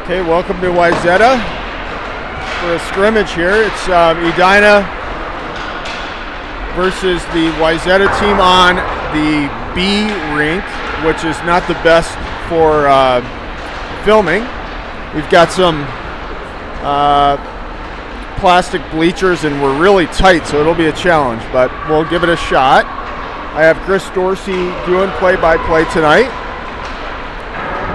Okay, welcome to Wayzata for a scrimmage here. It's Edina versus the Wayzata team on the B rink, which is not the best for filming. We've got some plastic bleachers and we're really tight, so it'll be a challenge, but we'll give it a shot. I have Chris Dorsey doing play-by-play tonight.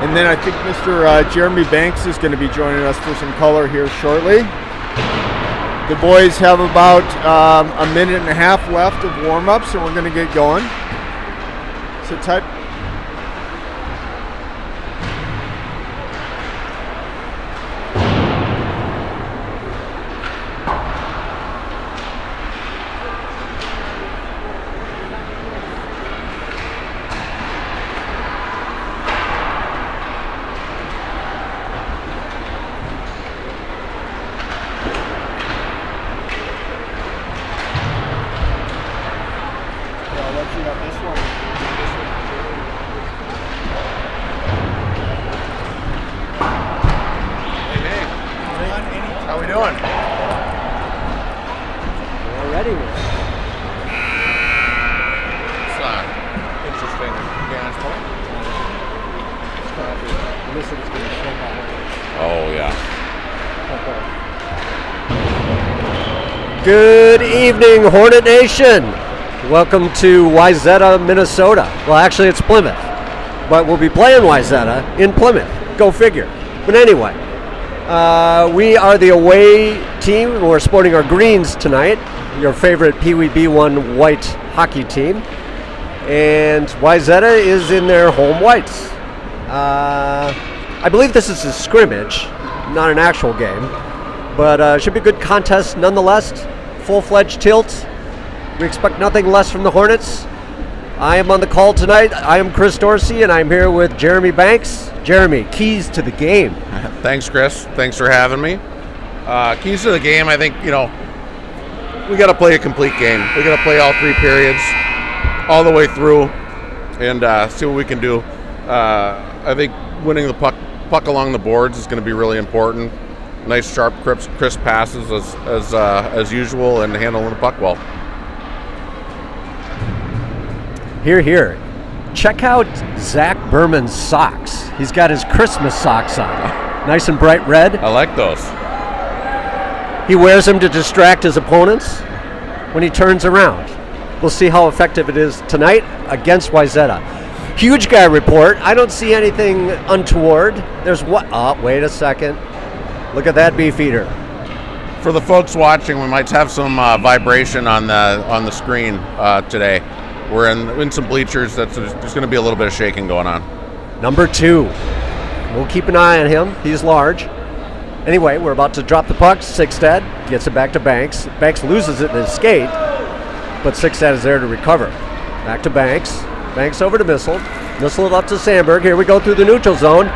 And then I think Mr. Jeremy Banks is going to be joining us for some color here shortly. The boys have about a minute and a half left of warm-ups, and we're going to get going. So type. Good evening, Hornet Nation. Welcome to Wayzata, Minnesota. Well, actually, it's Plymouth, but we'll be playing Wayzata in Plymouth. Go figure. But anyway, we are the away team. We're sporting our greens tonight, your favorite PWB1 white hockey team. And Wayzata is in their home whites. I believe this is a scrimmage, not an actual game. But should be a good contest nonetheless. Full-fledged tilt. We expect nothing less from the Hornets. I am on the call tonight. I am Chris Dorsey, and I'm here with Jeremy Banks. Jeremy, keys to the game. Thanks, Chris. Thanks for having me. Keys to the game, I think, we got to play a complete game. We got to play all three periods, all the way through, and see what we can do. I think winning the puck along the boards is going to be really important. Nice, sharp, crisp passes as usual, and handling the puck well. Here. Check out Zach Berman's socks. He's got his Christmas socks on. Nice and bright red. I like those. He wears them to distract his opponents when he turns around. We'll see how effective it is tonight against Wayzata. Huge guy report. I don't see anything untoward. There's what? Oh, wait a second. Look at that beefeater. For the folks watching, we might have some vibration on the screen today. We're in some bleachers. There's going to be a little bit of shaking going on. Number 2. We'll keep an eye on him. He's large. Anyway, we're about to drop the puck. Sixstad gets it back to Banks. Banks loses it in his skate, but Sixstad is there to recover. Back to Banks. Banks over to Missile. Missile it up to Sandberg. Here we go through the neutral zone.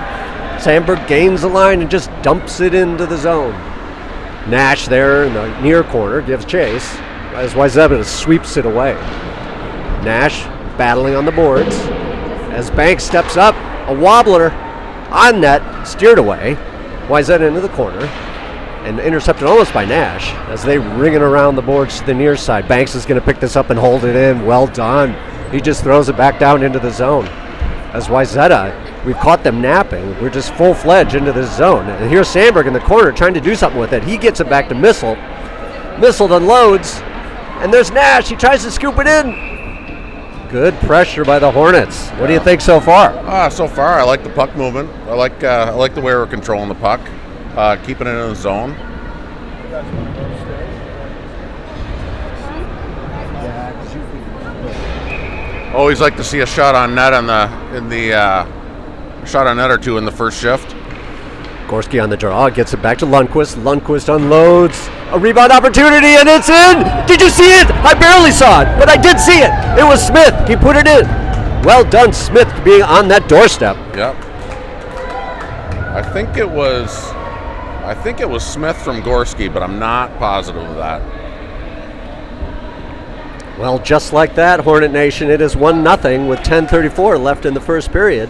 Sandberg gains the line and just dumps it into the zone. Nash there in the near corner gives chase as Wayzata sweeps it away. Nash battling on the boards as Banks steps up. A wobbler on net, steered away. Wayzata into the corner and intercepted almost by Nash as they ring it around the boards to the near side. Banks is going to pick this up and hold it in. Well done. He just throws it back down into the zone. As Wayzata, we've caught them napping. We're just full-fledged into this zone. And here's Sandberg in the corner trying to do something with it. He gets it back to Missile. Missile unloads. And there's Nash. He tries to scoop it in. Good pressure by the Hornets. What do you think so far? So far, I like the puck movement. I like the way we're controlling the puck, keeping it in the zone. Always like to see a shot on net shot on net or two in the first shift. Gorski on the draw, gets it back to Lundqvist. Lundqvist unloads. A rebound opportunity, and it's in! Did you see it? I barely saw it, but I did see it. It was Smith. He put it in. Well done, Smith, being on that doorstep. Yep. I think it was Smith from Gorski, but I'm not positive of that. Well, just like that, Hornet Nation, it is 1-0 with 10:34 left in the first period.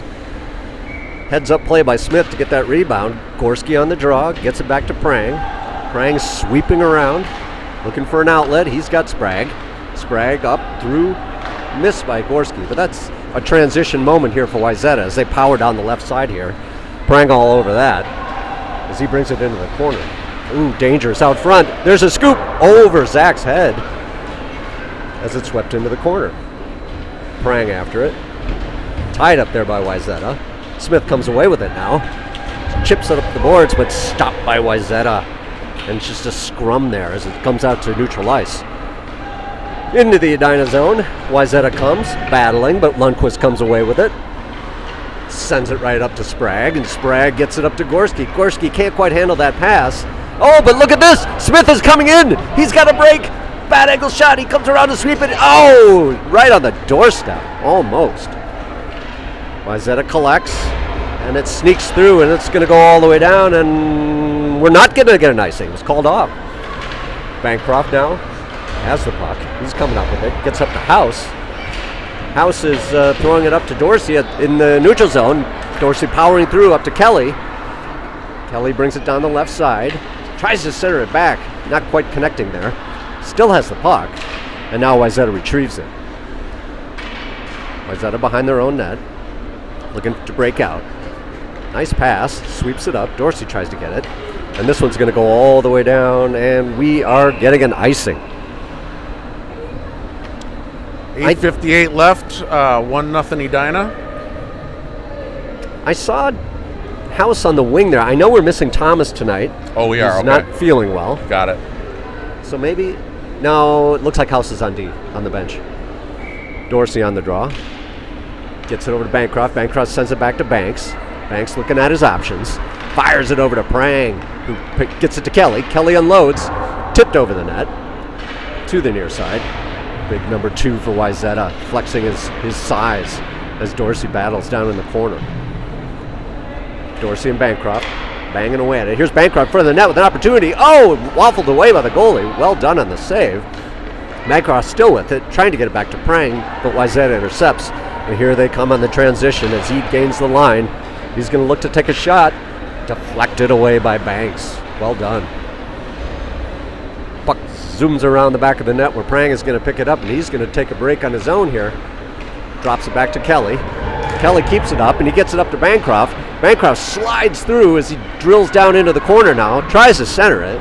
Heads up play by Smith to get that rebound. Gorski on the draw, gets it back to Prang. Prang sweeping around, looking for an outlet. He's got Sprague. Sprague up through, missed by Gorski. But that's a transition moment here for Wayzata as they power down the left side here. Prang all over that as he brings it into the corner. Ooh, dangerous out front. There's a scoop over Zach's head as it's swept into the corner. Prang after it. Tied up there by Wayzata. Smith comes away with it now. Chips it up the boards, but stopped by Wayzata. And it's just a scrum there as it comes out to neutral ice. Into the Edina zone. Wayzata comes, battling, but Lundqvist comes away with it. Sends it right up to Sprague, and Sprague gets it up to Gorski. Gorski can't quite handle that pass. Oh, but look at this! Smith is coming in! He's got a break! Bad angle shot, he comes around to sweep it. Oh! Right on the doorstep, almost. Wayzata collects, and it sneaks through, and it's going to go all the way down, and we're not going to get an icing. It was called off. Bancroft now has the puck. He's coming up with it. Gets up to House. House is throwing it up to Dorsey in the neutral zone. Dorsey powering through up to Kelly. Kelly brings it down the left side. Tries to center it back. Not quite connecting there. Still has the puck. And now Wayzata retrieves it. Wayzata behind their own net. Looking to break out. Nice pass. Sweeps it up. Dorsey tries to get it. And this one's going to go all the way down. And we are getting an icing. 8:58 left. 1-0 Edina. I saw House on the wing there. I know we're missing Thomas tonight. Oh, we are. He's okay. not feeling well. Got it. So maybe... No, it looks like House is on D, on the bench. Dorsey on the draw. Gets it over to Bancroft. Bancroft sends it back to Banks. Banks looking at his options. Fires it over to Prang, who gets it to Kelly. Kelly unloads. Tipped over the net. To the near side. Big number 2 for Wayzata, flexing his size as Dorsey battles down in the corner. Dorsey and Bancroft banging away at it. Here's Bancroft in front of the net with an opportunity. Oh, waffled away by the goalie. Well done on the save. Bancroft still with it, trying to get it back to Prang, but Wayzata intercepts. And here they come on the transition as he gains the line. He's going to look to take a shot. Deflected away by Banks. Well done. Puck zooms around the back of the net where Prang is going to pick it up, and he's going to take a break on his own here. Drops it back to Kelly. Kelly keeps it up, and he gets it up to Bancroft. Bancroft slides through as he drills down into the corner now, tries to center it.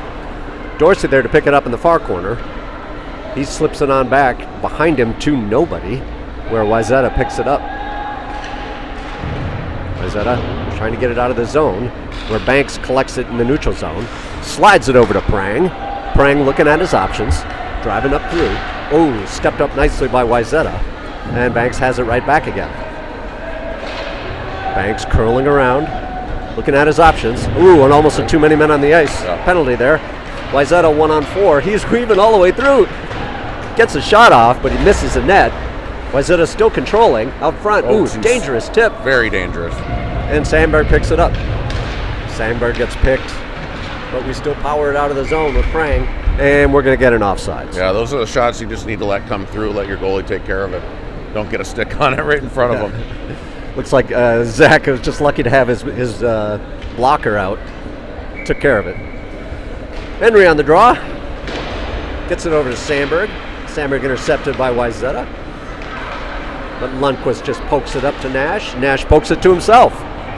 Dorsey there to pick it up in the far corner. He slips it on back behind him to nobody, where Wayzata picks it up. Wayzata trying to get it out of the zone, where Banks collects it in the neutral zone. Slides it over to Prang. Prang looking at his options, driving up through. Oh, stepped up nicely by Wayzata, and Banks has it right back again. Banks curling around, looking at his options. Ooh, and almost a too many men on the ice. Penalty there. Wayzata 1-on-4. He's weaving all the way through. Gets a shot off, but he misses the net. Wayzata still controlling out front. Ooh, dangerous tip. Very dangerous. And Sandberg picks it up. Sandberg gets picked, but we still power it out of the zone with Prang, and we're going to get an offsides. Yeah, those are the shots you just need to let come through. Let your goalie take care of it. Don't get a stick on it right in front of him. Looks like Zach was just lucky to have his blocker out. Took care of it. Henry on the draw. Gets it over to Sandberg. Sandberg intercepted by Wayzata. But Lundqvist just pokes it up to Nash. Nash pokes it to himself.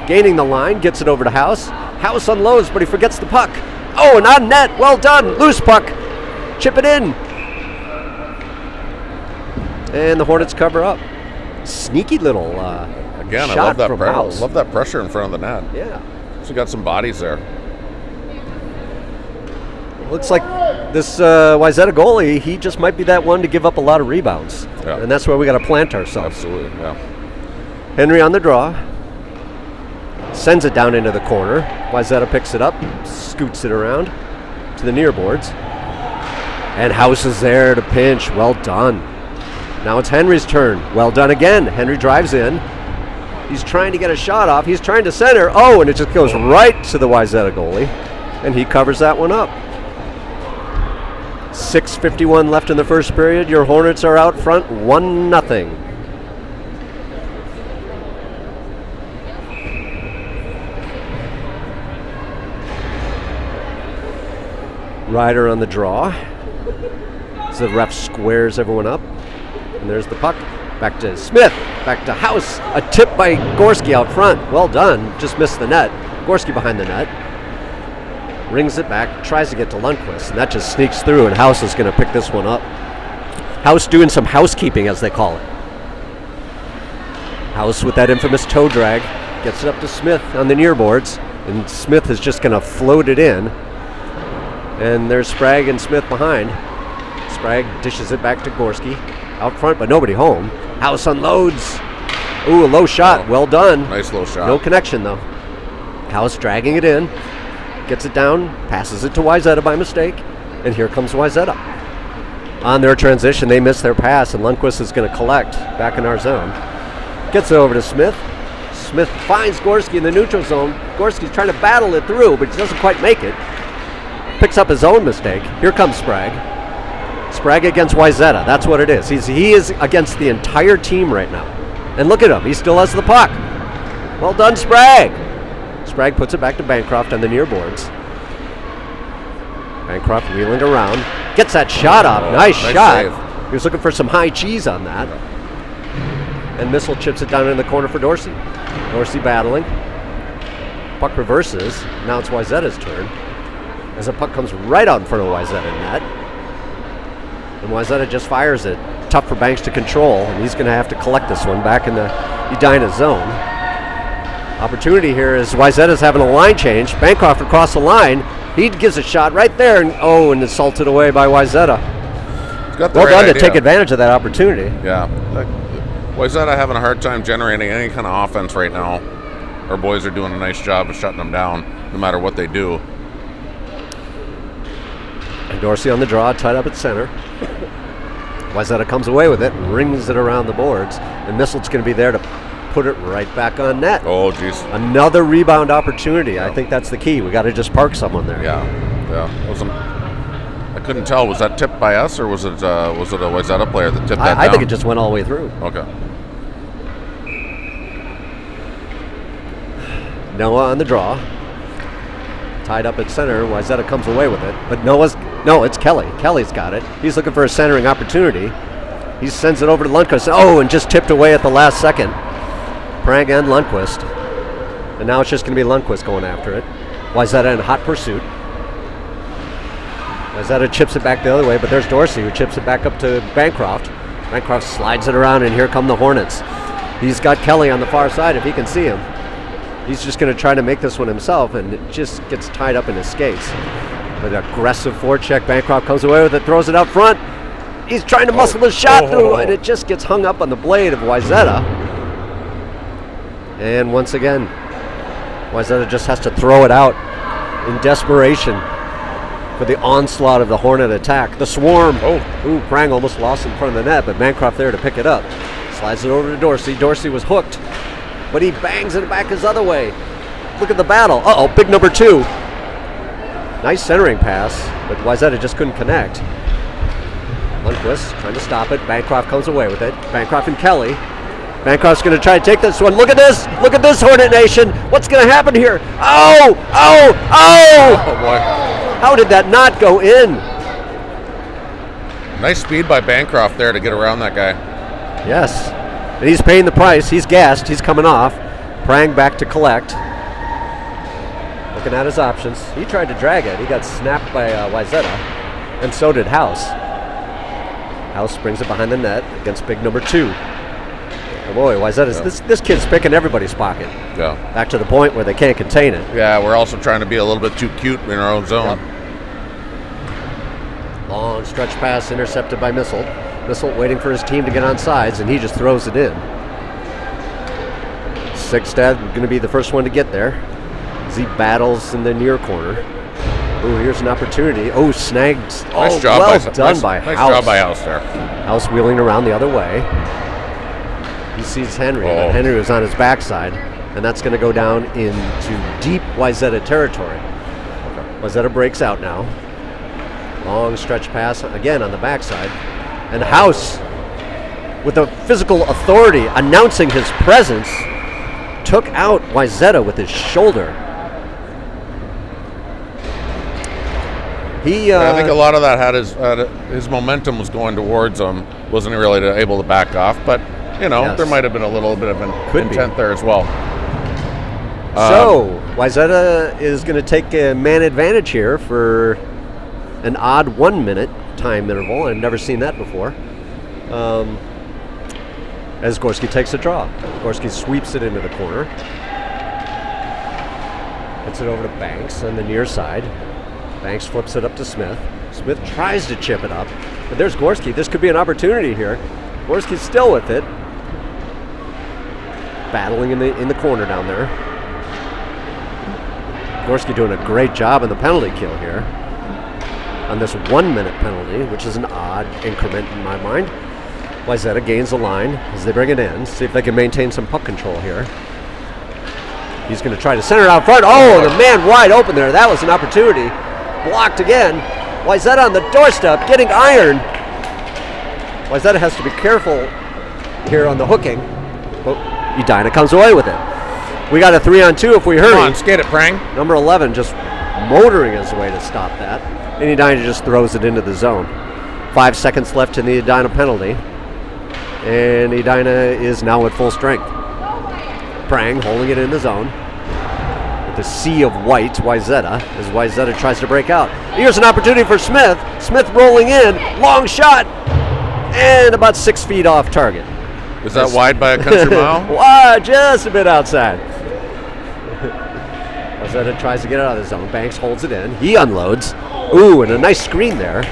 Gaining the line, gets it over to House. House unloads, but he forgets the puck. Oh, and on net. Well done. Loose puck. Chip it in. And the Hornets cover up. Sneaky little Again, shot I love that from pressure. House. Love that pressure in front of the net. Yeah. So got some bodies there. Looks like this Wayzata goalie, he just might be that one to give up a lot of rebounds. Yeah. And that's where we got to plant ourselves. Absolutely, yeah. Henry on the draw. Sends it down into the corner. Wayzata picks it up, scoots it around to the near boards. And House is there to pinch. Well done. Now it's Henry's turn. Well done again. Henry drives in. He's trying to get a shot off. He's trying to center. Oh, and it just goes right to the Wayzata goalie. And he covers that one up. 6:51 left in the first period. Your Hornets are out front 1-0. Ryder on the draw. So the ref squares everyone up. And there's the puck. Back to Smith. Back to House. A tip by Gorski out front. Well done. Just missed the net. Gorski behind the net. Rings it back. Tries to get to Lundqvist. And that just sneaks through. And House is going to pick this one up. House doing some housekeeping, as they call it. House with that infamous toe drag. Gets it up to Smith on the near boards. And Smith is just going to float it in. And there's Sprague and Smith behind. Sprague dishes it back to Gorski. Out front, but nobody home. House unloads. Ooh, a low shot. Well done. Nice low shot. No connection, though. House dragging it in. Gets it down. Passes it to Wayzata by mistake. And here comes Wayzata. On their transition, they miss their pass, and Lundqvist is going to collect back in our zone. Gets it over to Smith. Smith finds Gorski in the neutral zone. Gorski's trying to battle it through, but he doesn't quite make it. Picks up his own mistake. Here comes Sprague. Sprague against Wayzata. That's what it is. He is against the entire team right now. And look at him. He still has the puck. Well done, Sprague. Sprague puts it back to Bancroft on the near boards. Bancroft wheeling around. Gets that shot off. Nice shot. Save. He was looking for some high cheese on that. And Missile chips it down in the corner for Dorsey. Dorsey battling. Puck reverses. Now it's Wayzata's turn. As the puck comes right out in front of Wayzata in net. And Wayzata just fires it. Tough for Banks to control, and he's going to have to collect this one back in the Edina zone. Opportunity here is Wayzata's having a line change. Bancroft across the line. He gives a shot right there, and it's salted away by Wayzata. Well done to take advantage of that opportunity. Yeah. Wayzata having a hard time generating any kind of offense right now. Our boys are doing a nice job of shutting them down, no matter what they do. And Dorsey on the draw, tied up at center. Wayzata comes away with it and rings it around the boards. And Missile's going to be there to put it right back on net. Oh, geez. Another rebound opportunity. Yeah. I think that's the key. We got to just park someone there. Yeah. I couldn't tell. Was that tipped by us, or was it a Wayzata player that tipped that down? I think it just went all the way through. Okay. Noah on the draw. Tied up at center. Wayzata comes away with it. But it's Kelly. Kelly's got it. He's looking for a centering opportunity. He sends it over to Lundqvist. Oh, and just tipped away at the last second. Prang and Lundqvist. And now it's just going to be Lundqvist going after it. Wayzata in hot pursuit. Wayzata chips it back the other way, but there's Dorsey who chips it back up to Bancroft. Bancroft slides it around, and here come the Hornets. He's got Kelly on the far side if he can see him. He's just going to try to make this one himself, and it just gets tied up in his skates. But aggressive forecheck. Bancroft comes away with it, throws it out front. He's trying to muscle his shot through, and it just gets hung up on the blade of Wayzata. And once again, Wayzata just has to throw it out in desperation for the onslaught of the Hornet attack. The swarm. Ooh, Prang almost lost in front of the net, but Bancroft there to pick it up. Slides it over to Dorsey. Dorsey was hooked, but he bangs it back his other way. Look at the battle. Uh-oh, big number 2. Nice centering pass, but Wayzata just couldn't connect. Lundqvist trying to stop it. Bancroft comes away with it. Bancroft and Kelly. Bancroft's going to try to take this one. Look at this. Look at this, Hornet Nation. What's going to happen here? Oh! Oh, boy. How did that not go in? Nice speed by Bancroft there to get around that guy. Yes. And he's paying the price. He's gassed. He's coming off. Prang back to collect. Looking at his options. He tried to drag it. He got snapped by Wayzata. And so did House. House brings it behind the net against big number 2. Oh boy, Wayzata's this kid's picking everybody's pocket. Yeah. Back to the point where they can't contain it. Yeah, we're also trying to be a little bit too cute in our own zone. Yep. Long stretch pass intercepted by Missile. Missile waiting for his team to get on sides, and he just throws it in. Sigstad going to be the first one to get there as he battles in the near corner. Oh, here's an opportunity. Oh, snagged. Nice job by House. Nice House. job by House there. House wheeling around the other way. He sees Henry, but Henry was on his backside, and that's going to go down into deep Wayzata territory. Wayzata breaks out now. Long stretch pass again on the backside. And House, with a physical authority announcing his presence, took out Wayzata with his shoulder. I think a lot of that had his momentum was going towards him. Wasn't really able to back off, but Yes. there might have been a little bit of an intent there as well. So Wayzata is going to take a man advantage here for an odd 1 minute time interval. I've never seen that before. As Gorski takes a draw. Gorski sweeps it into the corner. Gets it over to Banks on the near side. Banks flips it up to Smith. Smith tries to chip it up, but there's Gorski. This could be an opportunity here. Gorski's still with it. Battling in the corner down there. Gorski doing a great job in the penalty kill here. On this 1 minute penalty, which is an odd increment in my mind. Wayzata gains the line as they bring it in. See if they can maintain some puck control here. He's going to try to center it out front. Oh, the man wide open there. That was an opportunity. Blocked again. Wayzata on the doorstep, getting ironed. Wayzata has to be careful here on the hooking. But Edina comes away with it. We got a 3-on-2 if we hurry. Come on, skate it, Prang. Number 11 just motoring his way to stop that. And Edina just throws it into the zone. 5 seconds left in the Edina penalty. And Edina is now at full strength. Prang holding it in the zone. With the sea of white, Wayzata, as Wayzata tries to break out. Here's an opportunity for Smith. Smith rolling in. Long shot. And about 6 feet off target. Is that wide by a country mile? Wow, just a bit outside. Wayzata tries to get it out of the zone. Banks holds it in. He unloads. Ooh, and a nice screen there.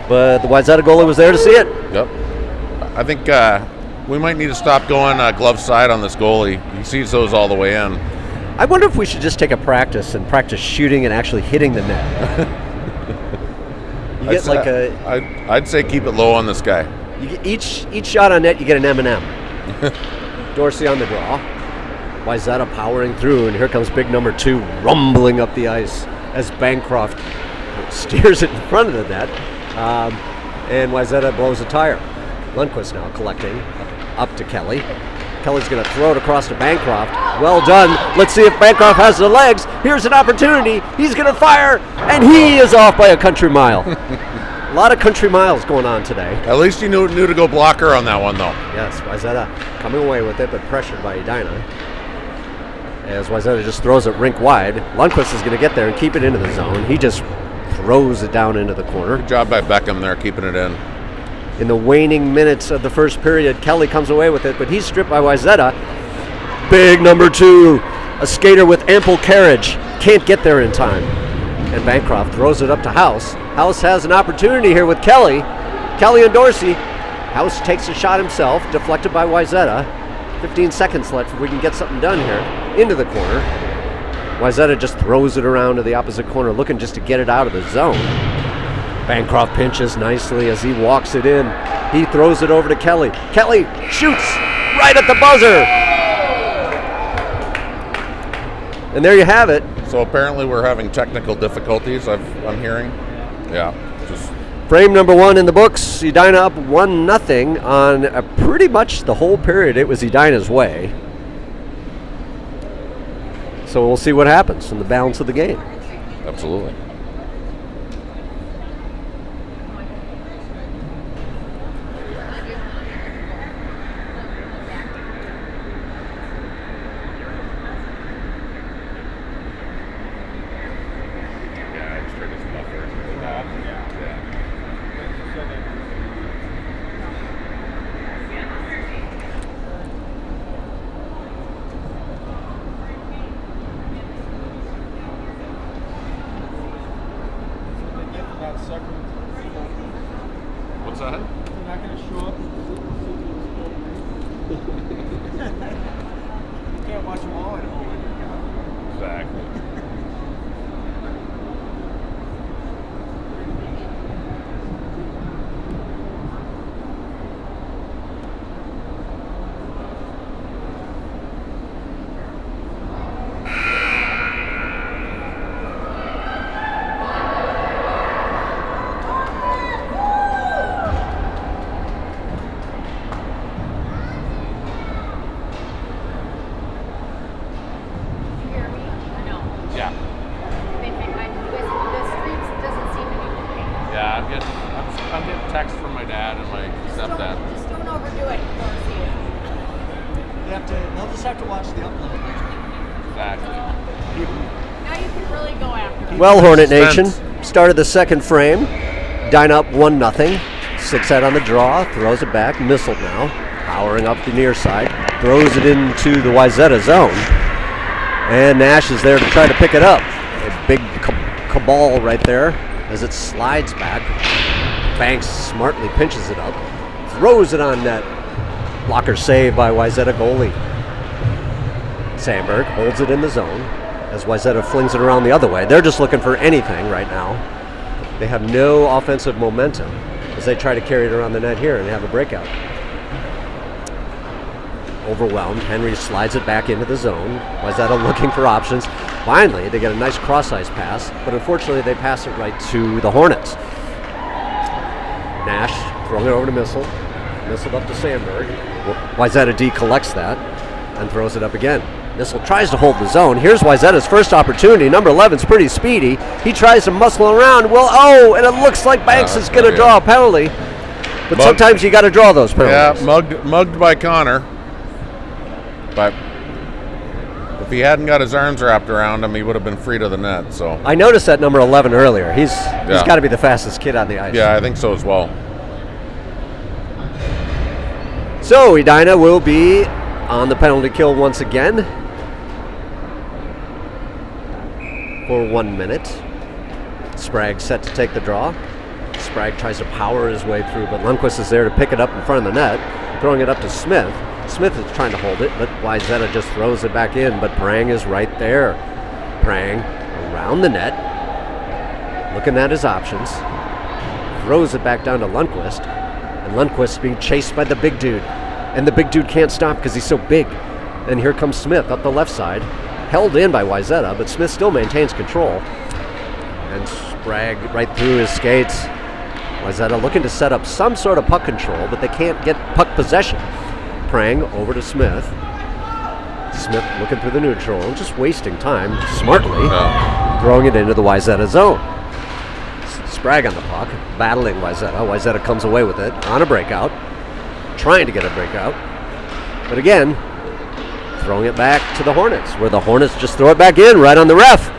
But the Wayzata goalie was there to see it. Yep. I think we might need to stop going glove side on this goalie. He sees those all the way in. I wonder if we should just take a practice and practice shooting and actually hitting the net. I'd say keep it low on this guy. You get each shot on net, you get an M&M. Dorsey on the draw. Wayzata powering through, and here comes big number 2 rumbling up the ice as Bancroft steers it in front of the net. And Wayzata blows a tire. Lundqvist now collecting up to Kelly. Kelly's going to throw it across to Bancroft. Well done. Let's see if Bancroft has the legs. Here's an opportunity. He's going to fire, and he is off by a country mile. A lot of country miles going on today. At least he knew to go blocker on that one, though. Yes, Wayzata coming away with it, but pressured by Edina. As Wayzata just throws it rink wide. Lundqvist is going to get there and keep it into the zone. He just throws it down into the corner. Good job by Beckham there, keeping it in. In the waning minutes of the first period, Kelly comes away with it, but he's stripped by Wayzata. Big number 2, a skater with ample carriage, can't get there in time. And Bancroft throws it up to House. House has an opportunity here with Kelly. Kelly and Dorsey. House takes a shot himself, deflected by Wayzata. 15 seconds left if we can get something done here. Into the corner. Wayzata just throws it around to the opposite corner, looking just to get it out of the zone. Bancroft pinches nicely as he walks it in. He throws it over to Kelly. Kelly shoots right at the buzzer. And there you have it. So apparently we're having technical difficulties, I'm hearing. Yeah. Frame number 1 in the books. Edina up 1-0 on pretty much the whole period. It was Edina's way. So we'll see what happens in the balance of the game. Absolutely. What's that? They're not going to show up. You can't watch them all at home. Exactly. They'll just have to watch the upload. Exactly. Now you can really go after it. Well, Hornet Suspense. Nation started the second frame. Edina up 1-0. 6-head on the draw, throws it back. Missile now, powering up the near side, throws it into the Wayzata zone. And Nash is there to try to pick it up. A big cabal right there as it slides back. Banks smartly pinches it up, throws it on net. Blocker save by Wayzata goalie. Sandberg holds it in the zone as Wayzata flings it around the other way. They're just looking for anything right now. They have no offensive momentum as they try to carry it around the net here and have a breakout. Overwhelmed, Henry slides it back into the zone. Wayzata looking for options. Finally, they get a nice cross-ice pass, but unfortunately they pass it right to the Hornets. Nash throwing it over to Missile. Missile up to Sandberg. Wayzata D collects that and throws it up again. Missile tries to hold the zone. Here's Wayzata's first opportunity. Number 11's pretty speedy. He tries to muscle around. Well, and it looks like Banks is going to draw a penalty. But sometimes you got to draw those penalties. Yeah, mugged by Connor. But if he hadn't got his arms wrapped around him, he would have been free to the net. So I noticed that number 11 earlier. He's got to be the fastest kid on the ice. yeah, I think so as well. So Edina will be on the penalty kill once again for 1 minute. Sprague set to take the draw. Sprague tries to power his way through, but Lundqvist is there to pick it up in front of the net, throwing it up to Smith. Smith is trying to hold it, but Wayzata just throws it back in, but Prang is right there. Prang around the net, looking at his options, throws it back down to Lundqvist, and Lundqvist being chased by the big dude. And the big dude can't stop because he's so big. And here comes Smith up the left side, held in by Wayzata, but Smith still maintains control. And Sprague right through his skates. Wayzata looking to set up some sort of puck control, but they can't get puck possession. Prang over to Smith. Smith looking through the neutral, just wasting time smartly, throwing it into the Wayzata zone. Sprague on the puck, battling Wayzata. Wayzata comes away with it on a breakout, trying to get a breakout. But again, throwing it back to the Hornets, where the Hornets just throw it back in right on the ref.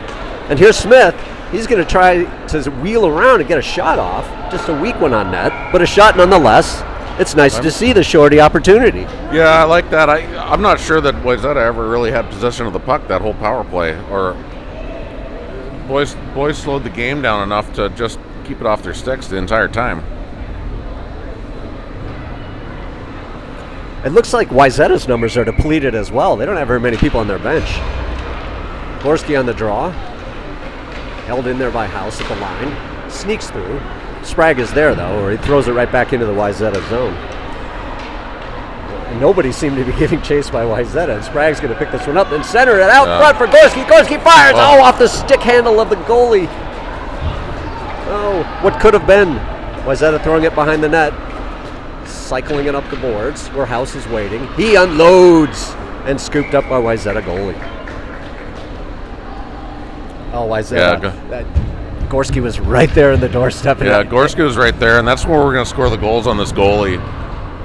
And here's Smith. He's going to try to wheel around and get a shot off. Just a weak one on net, but a shot nonetheless. It's nice to see the shorty opportunity. Yeah, I like that. I'm not sure that Wayzata ever really had possession of the puck that whole power play, or boys slowed the game down enough to just keep it off their sticks the entire time. It looks like Wayzata's numbers are depleted as well. They don't have very many people on their bench. Gorski on the draw. Held in there by House at the line. Sneaks through. Sprague is there, though, or he throws it right back into the Wayzata zone. Nobody seemed to be giving chase by Wayzata, and Sprague's going to pick this one up and center it out front for Gorski. Gorski fires! Oh, off the stick handle of the goalie. Oh, what could have been. Wayzata throwing it behind the net. Cycling it up the boards where House is waiting. He unloads and scooped up by Wayzata goalie. Oh, Wayzata. Yeah, Gorski was right there in the doorstep. Yeah, Gorski was right there, and that's where we're going to score the goals on this goalie.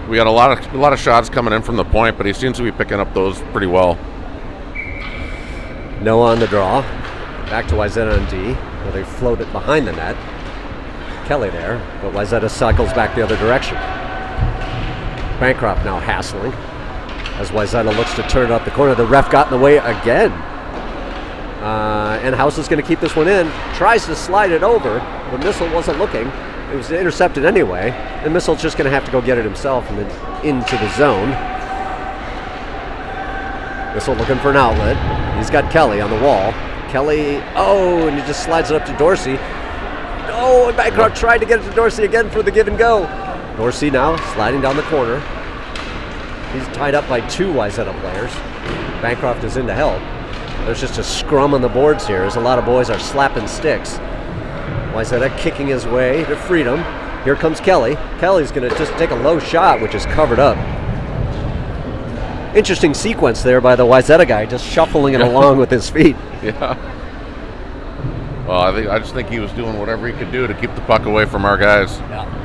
We got a lot of shots coming in from the point, but he seems to be picking up those pretty well. Noah on the draw. Back to Wayzata on D, where they float it behind the net. Kelly there, but Wayzata cycles back the other direction. Bancroft now hassling as Wayzata looks to turn it up the corner. The ref got in the way again. And House is going to keep this one in. Tries to slide it over, but Missile wasn't looking. It was intercepted anyway. And Missile's just going to have to go get it himself and then into the zone. Missile looking for an outlet. He's got Kelly on the wall. Kelly, and he just slides it up to Dorsey. Oh, and Bancroft tried to get it to Dorsey again for the give and go. Dorsey now sliding down the corner. He's tied up by two Wayzata players. Bancroft is in to help. There's just a scrum on the boards here as a lot of boys are slapping sticks. Wayzata kicking his way to freedom. Here comes Kelly. Kelly's going to just take a low shot, which is covered up. Interesting sequence there by the Wayzata guy, just shuffling it along with his feet. Yeah. Well, I just think he was doing whatever he could do to keep the puck away from our guys. Yeah.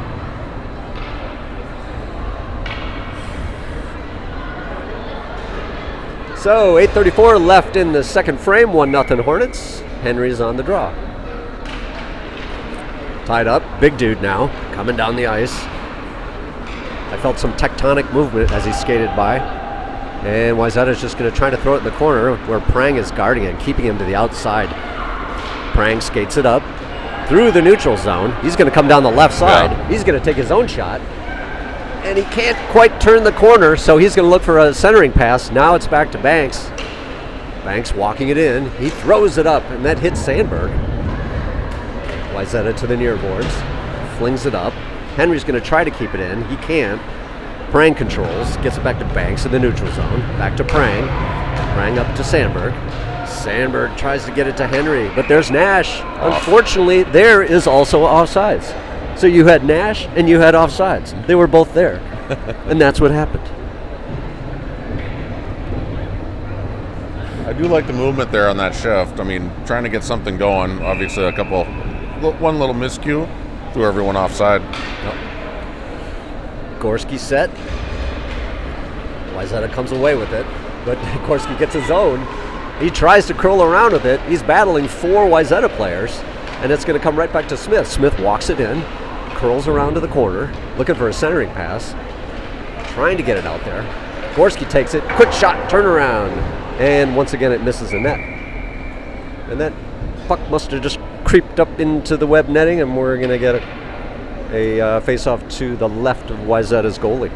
So 8:34 left in the second frame, 1-0 Hornets. Henry's on the draw. Tied up, big dude now, coming down the ice. I felt some tectonic movement as he skated by. And Wayzata's just going to try to throw it in the corner where Prang is guarding it, keeping him to the outside. Prang skates it up through the neutral zone. He's going to come down the left side. Yeah. He's going to take his own shot. And he can't quite turn the corner, so he's going to look for a centering pass. Now it's back to Banks. Banks walking it in. He throws it up, and that hits Sandberg. Wayzata to the near boards. Flings it up. Henry's going to try to keep it in. He can't. Prang controls. Gets it back to Banks in the neutral zone. Back to Prang. Prang up to Sandberg. Sandberg tries to get it to Henry, but there's Nash. Unfortunately, there is also offsides. So you had Nash and you had offsides. They were both there. And that's what happened. I do like the movement there on that shift. I mean, trying to get something going. Obviously, one little miscue threw everyone offside. Gorski set. Wayzata comes away with it, but Gorski gets his own. He tries to curl around with it. He's battling 4 Wayzata players, and it's going to come right back to Smith. Smith walks it in, curls around to the corner, looking for a centering pass, trying to get it out there. Gorski takes it, quick shot, turnaround, and once again it misses the net. And that puck must have just creeped up into the web netting, and we're going to get a face-off to the left of Wayzata's goalie.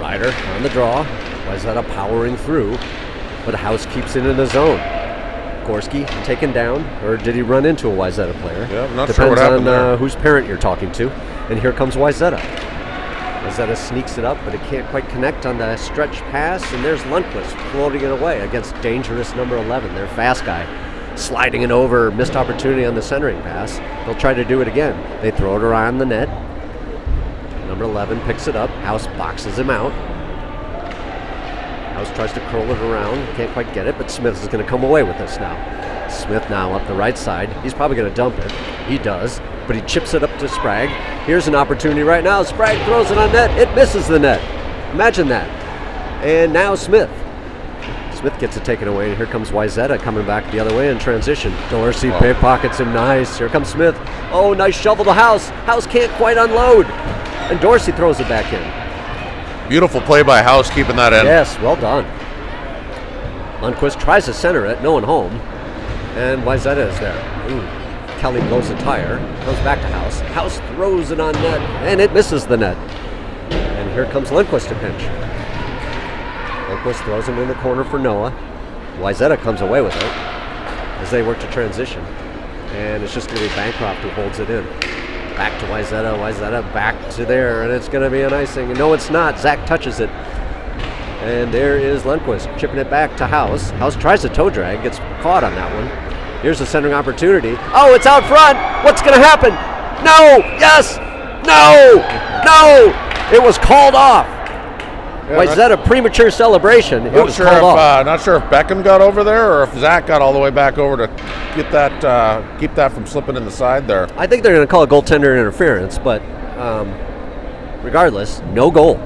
Ryder on the draw. Wayzata powering through, but House keeps it in the zone. Gorski taken down, or did he run into a Wayzata player? Yeah, I'm not Depends sure what happened on there. whose parent you're talking to. And here comes Wayzata. Wayzata sneaks it up, but it can't quite connect on the stretch pass, and there's Lundqvist floating it away against dangerous number 11, their fast guy. Sliding it over, missed opportunity on the centering pass. They'll try to do it again. They throw it around the net. Number 11 picks it up. House boxes him out. House tries to curl it around. Can't quite get it, but Smith is going to come away with this now. Smith now up the right side. He's probably going to dump it. He does, but he chips it up to Sprague. Here's an opportunity right now. Sprague throws it on net. It misses the net. Imagine that. And now Smith. Smith gets it taken away, and here comes Wayzata coming back the other way in transition. Dorsey pickpockets him nice. Here comes Smith. Oh, nice shovel to House. House can't quite unload. And Dorsey throws it back in. Beautiful play by House, keeping that in. Yes, well done. Lundqvist tries to center it, no one home. And Wayzata is there. Ooh. Kelly blows a tire, goes back to House. House throws it on net, and it misses the net. And here comes Lundqvist to pinch. Lundqvist throws him in the corner for Noah. Wayzata comes away with it as they work to transition. And it's just going to be Bancroft who holds it in. Back to Wayzata, Wayzata back to there, and it's going to be an icing. And no, it's not. Zach touches it. And there is Lundqvist chipping it back to House. House tries to toe drag, gets caught on that one. Here's a centering opportunity. Oh, it's out front. What's going to happen? No. Yes. No. No. It was called off. Yeah, Wayzata premature celebration. It was sure called if, off. not sure if Beckham got over there or if Zach got all the way back over to get that, keep that from slipping in the side there. I think they're going to call a goaltender interference, but regardless, no goal.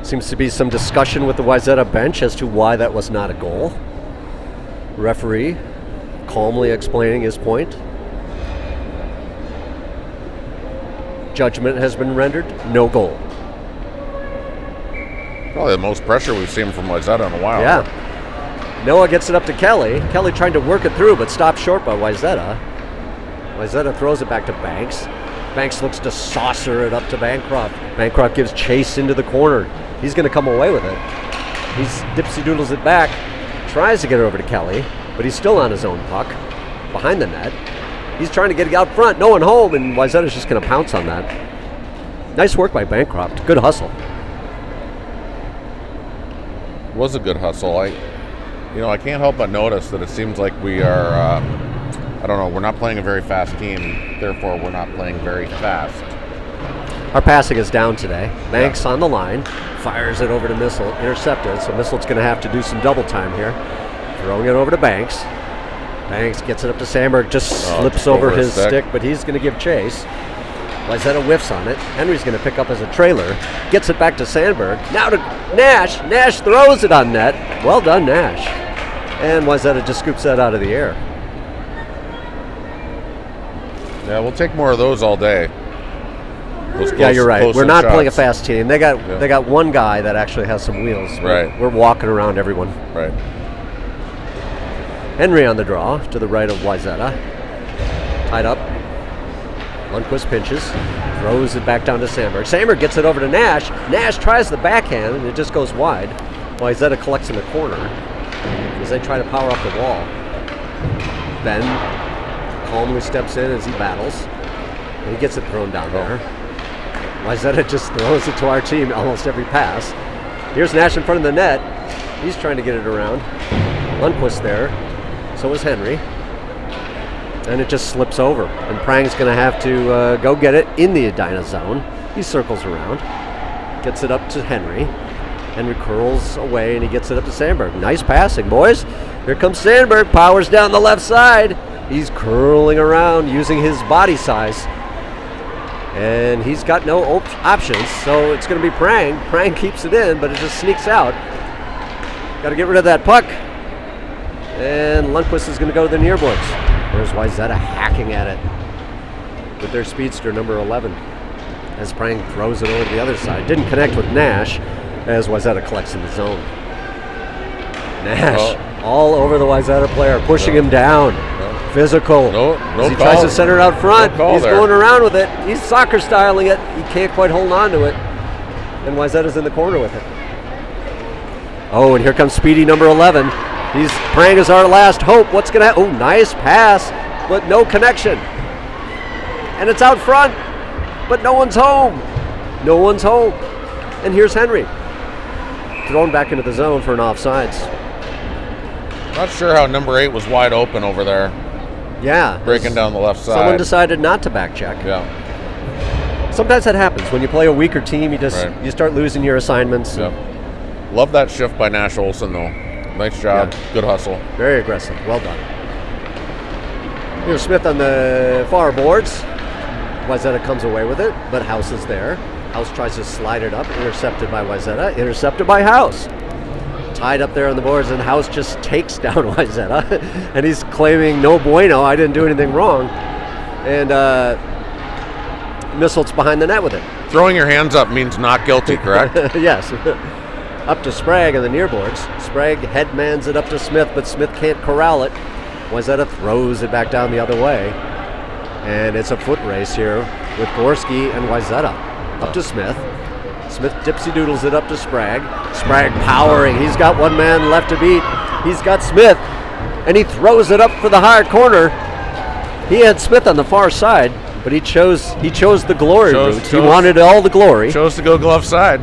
Seems to be some discussion with the Wayzata bench as to why that was not a goal. Referee calmly explaining his point. Judgment has been rendered, no goal. Probably the most pressure we've seen from Wayzata in a while. Yeah. Noah gets it up to Kelly. Kelly trying to work it through, but stopped short by Wayzata. Wayzata throws it back to Banks. Banks looks to saucer it up to Bancroft. Bancroft gives chase into the corner. He's going to come away with it. He's dipsy doodles it back. Tries to get it over to Kelly, but he's still on his own puck behind the net. He's trying to get it out front. No one home, and Wayzata's just going to pounce on that. Nice work by Bancroft. Good hustle. It was a good hustle. I can't help but notice that it seems like we are, we're not playing a very fast team. Therefore, we're not playing very fast. Our passing is down today. Banks on the line, fires it over to Missile, intercepted. So Missile's going to have to do some double time here. Throwing it over to Banks. Banks gets it up to Sandberg, just slips over his stick, but he's going to give chase. Wayzata whiffs on it. Henry's going to pick up as a trailer. Gets it back to Sandberg. Now to Nash. Nash throws it on net. Well done, Nash. And Wayzata just scoops that out of the air. Yeah, we'll take more of those all day. Yeah, you're right. We're not playing a fast team. They got one guy that actually has some wheels. Right. We're walking around everyone. Right. Henry on the draw to the right of Wayzata. Tied up. Lundqvist pinches. Throws it back down to Sandberg. Sandberg gets it over to Nash. Nash tries the backhand and it just goes wide. Wayzata collects in the corner as they try to power up the wall. Ben calmly steps in as he battles. And he gets it thrown down there. Wayzata just throws it to our team almost every pass. Here's Nash in front of the net. He's trying to get it around. Lundqvist there. So is Henry. And it just slips over. And Prang's going to have to go get it in the Edina zone. He circles around. Gets it up to Henry. Henry curls away and he gets it up to Sandberg. Nice passing, boys. Here comes Sandberg. Powers down the left side. He's curling around using his body size. And he's got no options, so it's going to be Prang. Prang keeps it in, but it just sneaks out. Got to get rid of that puck. And Lundqvist is going to go to the near boards. There's Wayzata hacking at it with their speedster, number 11. As Prang throws it over to the other side. Didn't connect with Nash as Wayzata collects in the zone. Nash all over the Wayzata player, pushing him down. Physical. As he tries to center it out front. He's going around with it. He's soccer styling it. He can't quite hold on to it. And Wayzata's in the corner with it. Oh, and here comes Speedy number 11. Prang is our last hope. What's going to happen? Oh, nice pass, but no connection. And it's out front, but no one's home. No one's home. And here's Henry. Thrown back into the zone for an offsides. Not sure how number 8 was wide open over there. Yeah. Breaking down the left side. Someone decided not to back check. Yeah. Sometimes that happens. When you play a weaker team, you start losing your assignments. Yep. Love that shift by Nash Olsen, though. Nice job. Yeah. Good hustle. Very aggressive. Well done. Here's Smith on the far boards. Wayzata comes away with it, but House is there. House tries to slide it up. Intercepted by Wayzata. Intercepted by House. Tied up there on the boards, and House just takes down Wayzata, and he's claiming no bueno, I didn't do anything wrong. And Missile's behind the net with it. Throwing your hands up means not guilty, correct? Yes. Up to Sprague on the near boards. Sprague headmans it up to Smith, but Smith can't corral it. Wayzata throws it back down the other way. And it's a foot race here with Gorski and Wayzata. Up to Smith. Smith dipsy doodles it up to Sprague. Sprague powering. He's got one man left to beat. He's got Smith. And he throws it up for the high corner. He had Smith on the far side, but he chose the glory route. He wanted all the glory. Chose to go glove side.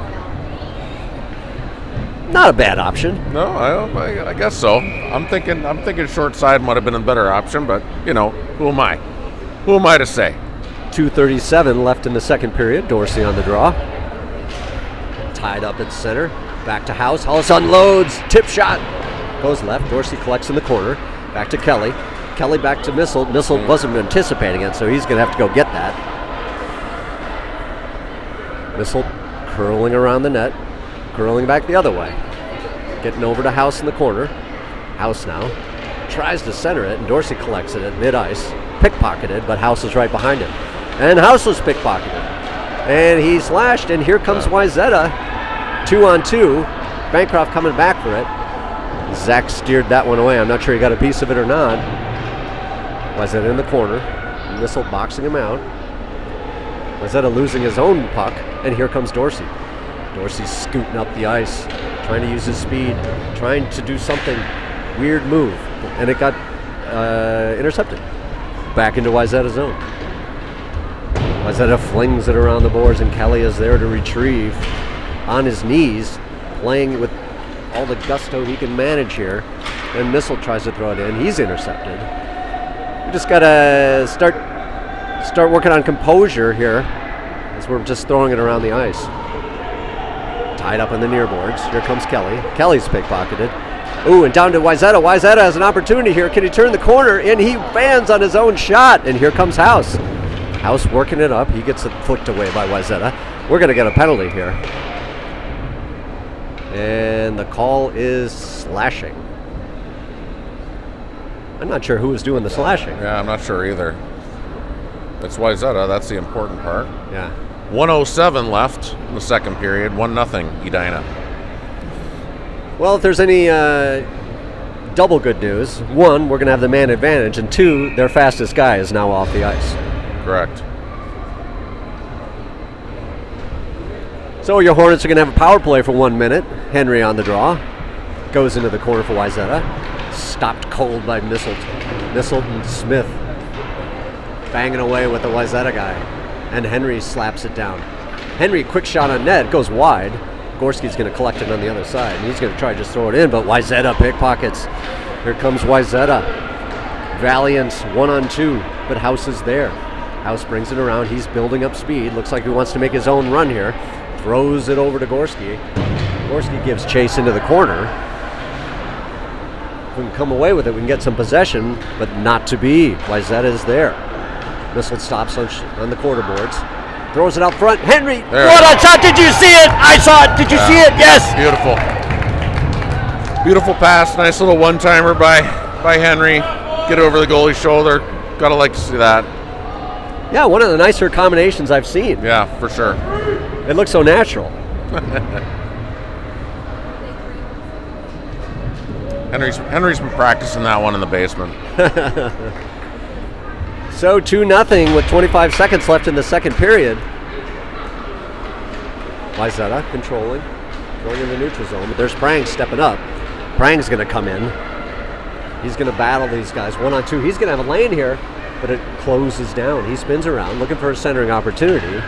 Not a bad option. No, I guess so. I'm thinking short side might have been a better option, but who am I? Who am I to say? 2:37 left in the second period. Dorsey on the draw. Tied up at center. Back to House. House unloads. Tip shot. Goes left. Dorsey collects in the corner. Back to Kelly. Kelly back to Missile. Missile wasn't anticipating it, so he's going to have to go get that. Missile curling around the net. Curling back the other way. Getting over to House in the corner. House now tries to center it, and Dorsey collects it at mid-ice. Pickpocketed, but House is right behind him. And House was pickpocketed. And he slashed, and here comes Wayzata. 2-on-2. Bancroft coming back for it. Zach steered that one away. I'm not sure he got a piece of it or not. Wayzata in the corner. Missile boxing him out. Wayzata losing his own puck, and here comes Dorsey. Dorsey scooting up the ice, trying to use his speed, trying to do something weird move, and it got intercepted. Back into Wayzata's zone. Wayzata flings it around the boards, and Kelly is there to retrieve on his knees, playing with all the gusto he can manage here. And Missile tries to throw it in. He's intercepted. We just got to start working on composure here. as we're just throwing it around the ice. Tied up on the near boards. Here comes Kelly. Kelly's pickpocketed. Ooh, and down to Wayzata. Wayzata has an opportunity here. Can he turn the corner? And he fans on his own shot. And here comes House. House working it up. He gets it flicked away by Wayzata. We're going to get a penalty here. And the call is slashing. I'm not sure who was doing the slashing. Yeah, I'm not sure either. It's Wayzata. That's the important part. Yeah. 1:07 left in the second period. 1-0 Edina. Well, if there's any double good news, one, we're going to have the man advantage, and two, their fastest guy is now off the ice. Correct. So your Hornets are going to have a power play for 1 minute. Henry on the draw. Goes into the corner for Wayzata. Stopped cold by Misselton Smith. Banging away with the Wayzata guy. And Henry slaps it down. Henry, quick shot on net, goes wide. Gorski's going to collect it on the other side. And he's going to try to just throw it in, but Wayzata pickpockets. Here comes Wayzata. Valiant 1-on-2, but House is there. House brings it around. He's building up speed. Looks like he wants to make his own run here. Throws it over to Gorski. Gorski gives chase into the corner. If we can come away with it, we can get some possession, but not to be. Wayzata is there. Missile stops on the quarter boards. Throws it out front. Henry, what a shot! Did you see it? I saw it. Did you see it? Yes. Beautiful. Beautiful pass. Nice little one-timer by Henry. Get over the goalie's shoulder. Gotta like to see that. Yeah, one of the nicer combinations I've seen. Yeah, for sure. It looks so natural. Henry's been practicing that one in the basement. So 2-0 with 25 seconds left in the second period. Wayzata controlling, going in the neutral zone, but there's Prang stepping up. Prang's going to come in. He's going to battle these guys 1-on-2. He's going to have a lane here, but it closes down. He spins around, looking for a centering opportunity.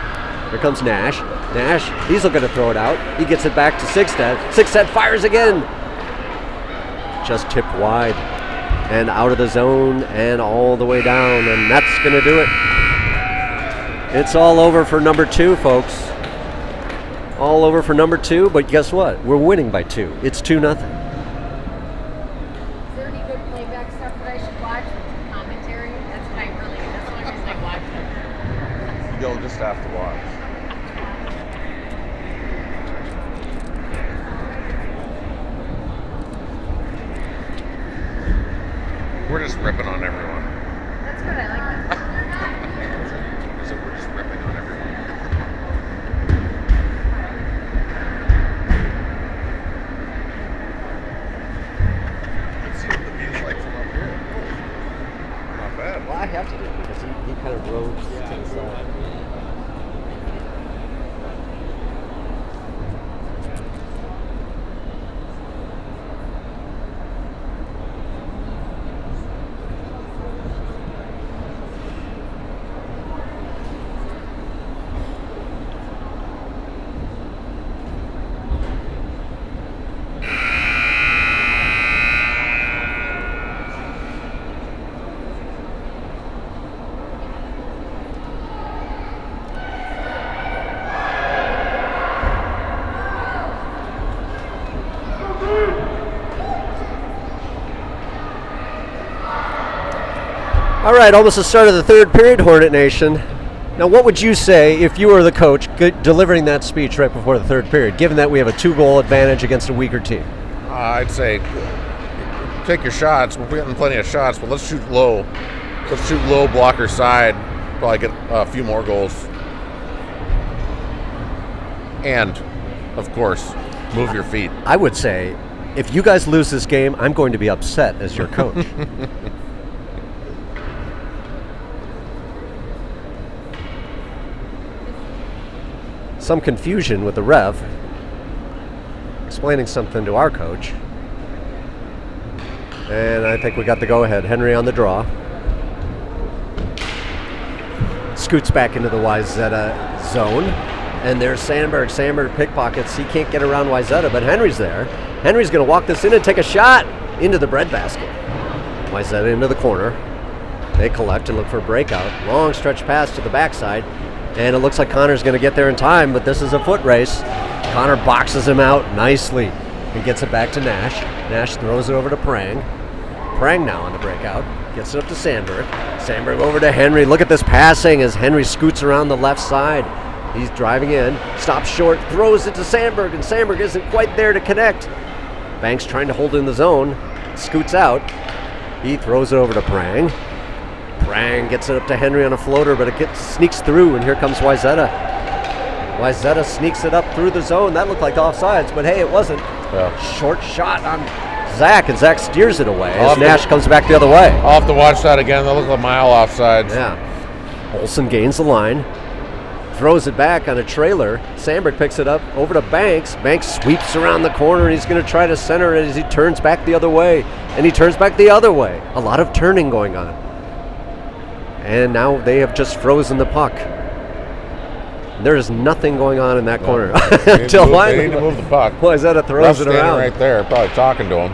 Here comes Nash. Nash, he's looking to throw it out. He gets it back to Sigstad. Sigstad fires again. Just tipped wide. And out of the zone and all the way down, and that's going to do it. It's all over for number 2, folks. All over for number 2, but guess what? We're winning by 2. It's 2-0. Is there any good playback stuff that I should watch with commentary? That's what that's the only reason I watch it. You'll just have to watch. We're just ripping on everyone. That's good. I like that. So we're just ripping on everyone. Let's see what the view's like from up here. Not bad. Well, I have to do it because he kind of rose to the side. All right, almost the start of the third period, Hornet Nation. Now, what would you say if you were the coach delivering that speech right before the third period, given that we have a 2-goal advantage against a weaker team? I'd say take your shots. We're getting plenty of shots, but let's shoot low. Let's shoot low, blocker side. Probably get a few more goals. And, of course, move your feet. I would say, if you guys lose this game, I'm going to be upset as your coach. Some confusion with the ref explaining something to our coach. And I think we got the go-ahead. Henry on the draw. Scoots back into the Wayzata zone. And there's Sandberg. Sandberg pickpockets. He can't get around Wayzata, but Henry's there. Henry's going to walk this in and take a shot into the breadbasket. Wayzata into the corner. They collect and look for a breakout. Long stretch pass to the backside. And it looks like Connor's going to get there in time, but this is a foot race. Connor boxes him out nicely and gets it back to Nash. Nash throws it over to Prang. Prang now on the breakout. Gets it up to Sandberg. Sandberg over to Henry. Look at this passing as Henry scoots around the left side. He's driving in, stops short, throws it to Sandberg, and Sandberg isn't quite there to connect. Banks trying to hold in the zone, scoots out. He throws it over to Prang. Prang gets it up to Henry on a floater, but it sneaks through, and here comes Wayzata. Wayzata sneaks it up through the zone. That looked like offsides, but hey, it wasn't. Yeah. Short shot on Zach, and Zach steers it away as Nash comes back the other way. I'll have to watch that again. That looked like a mile offsides. Yeah. Olsen gains the line, throws it back on a trailer. Sandberg picks it up over to Banks. Banks sweeps around the corner, and he's going to try to center it as he turns back the other way. And he turns back the other way. A lot of turning going on. And now they have just frozen the puck. There is nothing going on in that corner. Until they need to move the puck. Wayzata throws it around. Right there, probably talking to him.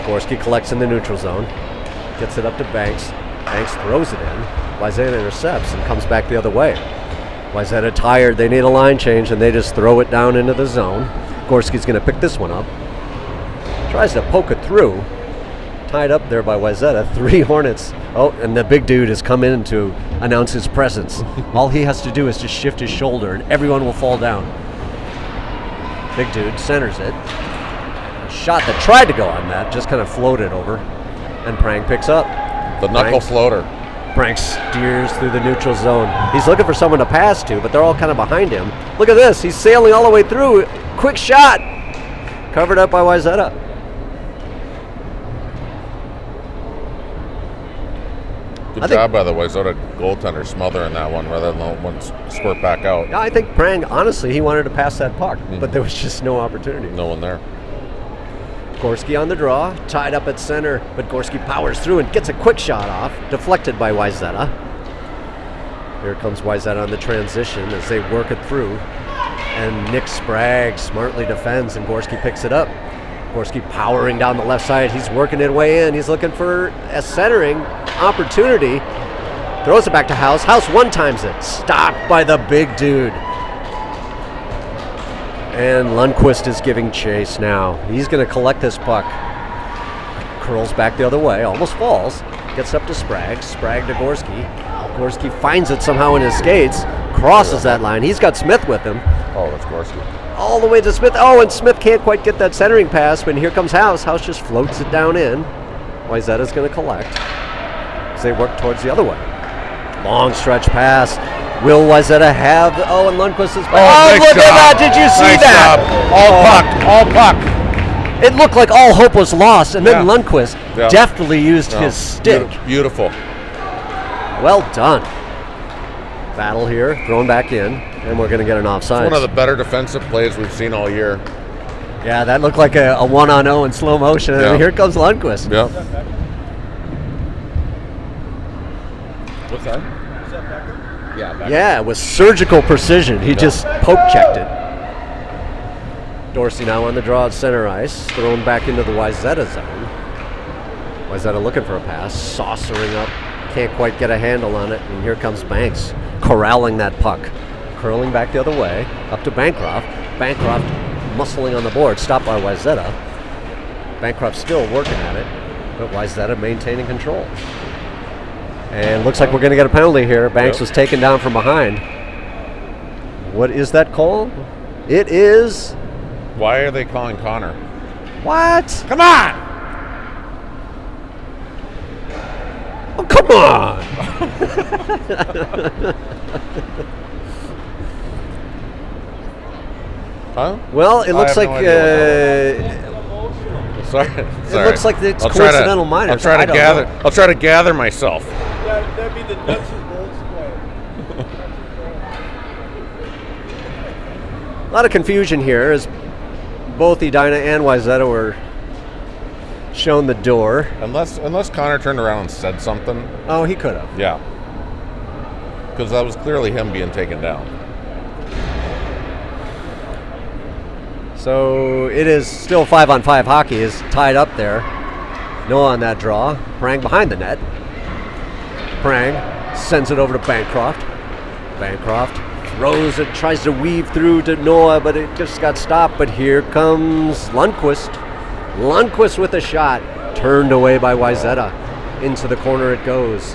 Gorski collects in the neutral zone. Gets it up to Banks. Banks throws it in. Wayzata intercepts and comes back the other way. Wayzata tired. They need a line change, and they just throw it down into the zone. Gorski's going to pick this one up. Tries to poke it through. Tied up there by Wayzata. 3 Hornets. Oh, and the big dude has come in to announce his presence. All he has to do is just shift his shoulder, and everyone will fall down. Big dude centers it. A shot that tried to go on that just kind of floated over, and Prang picks up. The knuckle floater. Prang steers through the neutral zone. He's looking for someone to pass to, but they're all kind of behind him. Look at this. He's sailing all the way through. Quick shot. Covered up by Wayzata. Good job by the Wayzata goaltender smothering that one rather than let one squirt back out. Yeah, I think Prang, honestly, he wanted to pass that puck, but there was just no opportunity. No one there. Gorski on the draw, tied up at center, but Gorski powers through and gets a quick shot off, deflected by Wayzata. Here comes Wayzata on the transition as they work it through, and Nick Sprague smartly defends, and Gorski picks it up. Gorski powering down the left side. He's working it way in. He's looking for a centering opportunity. Throws it back to House. House one-times it. Stopped by the big dude. And Lundqvist is giving chase now. He's going to collect this puck. Curls back the other way. Almost falls. Gets up to Sprague. Sprague to Gorski. Gorski finds it somehow in his skates. Crosses that line. He's got Smith with him. Oh, that's Gorski. All the way to Smith. Oh, and Smith can't quite get that centering pass, but here comes House. House just floats it down in. Wayzata's going to collect as they work towards the other way. Long stretch pass. Will Wayzata have... Oh, and Lundqvist is... Oh, look job. at that. Did you see Nice that? Job. All puck. It looked like all hope was lost, and then Yeah. Lundqvist Yeah. deftly used his stick. Beautiful. Well done. Battle here, thrown back in, and we're going to get an offside. One of the better defensive plays we've seen all year. Yeah, that looked like a 1-on-0 in slow motion, Yeah. and here comes Lundqvist. Yeah. What's that? Yeah. Yeah, with surgical precision. He just poke checked it. Dorsey now on the draw at center ice, thrown back into the Wayzata zone. Wayzata looking for a pass, saucering up, can't quite get a handle on it, and here comes Banks, corralling that puck. Curling back the other way, up to Bancroft. Bancroft muscling on the board, stopped by Wayzata. Bancroft still working at it, but Wayzata maintaining control. And looks like we're going to get a penalty here. Banks was taken down from behind. What is that call? It is... Why are they calling Connor? What? Come on! Oh, come on! Huh? Well, it looks have like... no idea Sorry. It looks like it's coincidental minors. I'll try to gather myself. That'd be the nuts and bolts play. A lot of confusion here as both Edina and Wayzata were shown the door. Unless Connor turned around and said something. Oh, he could have. Yeah. Because that was clearly him being taken down. So it is still 5-on-5 hockey is tied up there. Noah on that draw. Prang behind the net. Prang sends it over to Bancroft. Bancroft throws it, tries to weave through to Noah, but it just got stopped. But here comes Lundqvist. Lundqvist with a shot. Turned away by Wayzata. Into the corner it goes.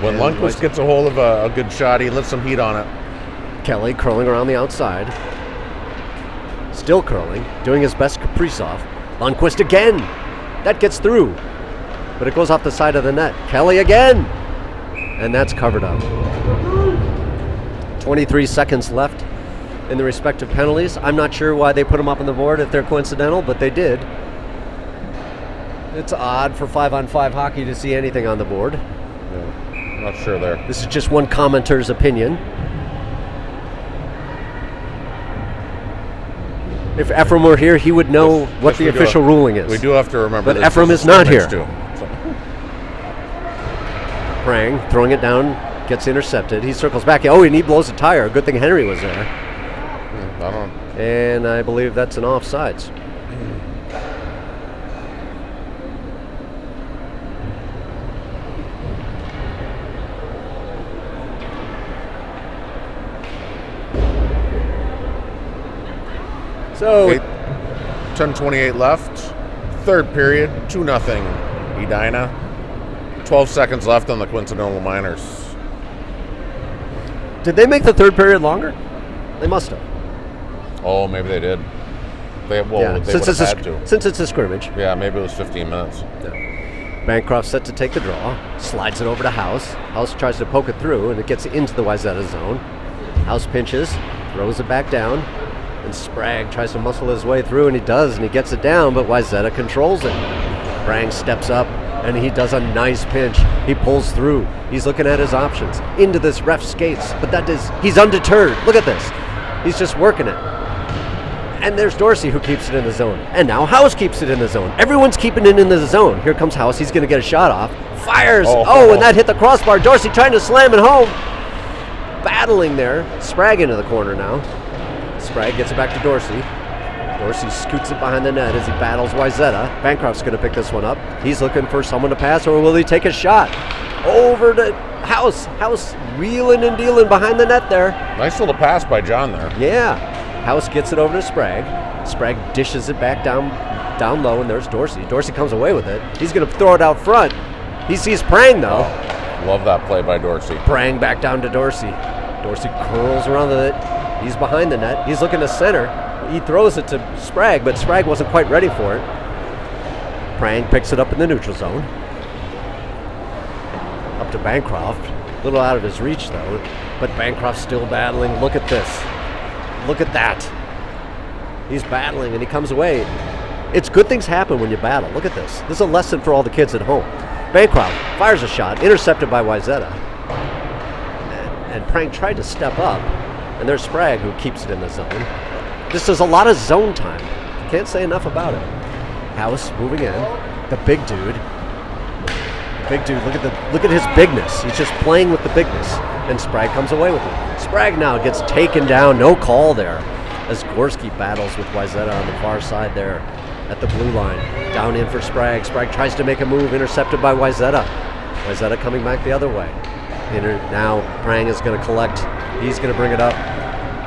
When And Lundqvist gets a hold of a good shot, he lets some heat on it. Kelly curling around the outside. Still curling, doing his best Kaprizov. Lundqvist again. That gets through. But it goes off the side of the net. Kelly again. And that's covered up. 23 seconds left in the respective penalties. I'm not sure why they put them up on the board if they're coincidental, but they did. It's odd for 5-on-5 hockey to see anything on the board. Yeah, not sure there. This is just one commenter's opinion. If Ephraim were here, he would know what the official ruling is. We do have to remember. But Ephraim is not here. Too. Prang throwing it down, gets intercepted. He circles back. Oh, and he blows a tire. Good thing Henry was there. I don't. And I believe that's an offsides. So 10:28 left. Third period, 2-0 Edina. 12 seconds left on the Coincidental Miners. did they make the third period longer? They must have. Oh, maybe they did. They would have had to. Since it's a scrimmage. Yeah, maybe it was 15 minutes. Bancroft set to take the draw, slides it over to House. House tries to poke it through, and it gets into the Wayzata zone. House pinches, throws it back down, and Sprague tries to muscle his way through, and he does, and he gets it down, but Wayzata controls it. Sprang steps up, and he does a nice pinch. He pulls through. He's looking at his options. Into this ref skates, but he's undeterred. Look at this. He's just working it. And there's Dorsey who keeps it in the zone. And now House keeps it in the zone. Everyone's keeping it in the zone. Here comes House. He's going to get a shot off. Fires. Oh, and that hit the crossbar. Dorsey trying to slam it home. Battling there. Sprague into the corner now. Sprague gets it back to Dorsey. Dorsey scoots it behind the net as he battles Wayzata. Bancroft's going to pick this one up. He's looking for someone to pass, or will he take a shot? Over to House. House wheeling and dealing behind the net there. Nice little pass by John there. Yeah. House gets it over to Sprague. Sprague dishes it back down low, and there's Dorsey. Dorsey comes away with it. He's going to throw it out front. He sees Prang, though. Love that play by Dorsey. Prang back down to Dorsey. Dorsey curls around the net. He's behind the net. He's looking to center. He throws it to Sprague, but Sprague wasn't quite ready for it. Prang picks it up in the neutral zone. Up to Bancroft. A little out of his reach, though. But Bancroft's still battling. Look at this. Look at that. He's battling, and he comes away. It's good things happen when you battle. Look at this. This is a lesson for all the kids at home. Bancroft fires a shot, intercepted by Wayzata. And Prang tried to step up, and there's Sprague who keeps it in the zone. This is a lot of zone time. Can't say enough about it. House moving in. The big dude. Big dude, look at his bigness. He's just playing with the bigness. And Sprague comes away with it. Sprague now gets taken down. No call there. As Gorski battles with Wayzata on the far side there at the blue line. Down in for Sprague. Sprague tries to make a move, intercepted by Wayzata. Wayzata coming back the other way. Now Prang is going to collect. He's going to bring it up.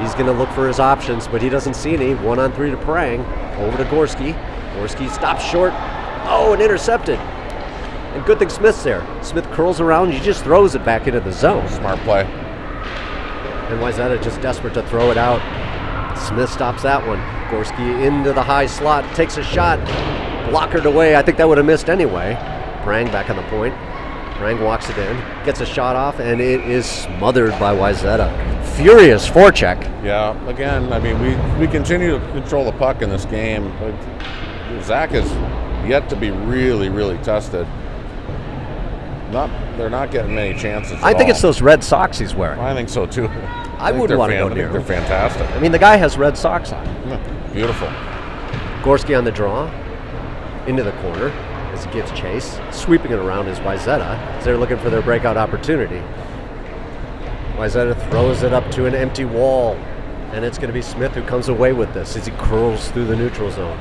He's going to look for his options, but he doesn't see any. 1-on-3 to Prang. Over to Gorski. Gorski stops short. Oh, and intercepted. And good thing Smith's there. Smith curls around. He just throws it back into the zone. Smart play. And Wayzata just desperate to throw it out. Smith stops that one. Gorski into the high slot. Takes a shot. Blockered away. I think that would have missed anyway. Prang back on the point. Prang walks it in. Gets a shot off, and it is smothered by Wayzata. Furious forecheck. Yeah, again, I mean, we continue to control the puck in this game. But Zach is yet to be really, really tested. They're not getting many chances. I think it's those red socks he's wearing. I think so too. I wouldn't want to go near They're him. fantastic. I mean, the guy has red socks on. Beautiful. Gorski on the draw. Into the corner as he gives chase. Sweeping it around is Wayzata as they're looking for their breakout opportunity. Wayzata throws it up to an empty wall. And it's going to be Smith who comes away with this as he curls through the neutral zone.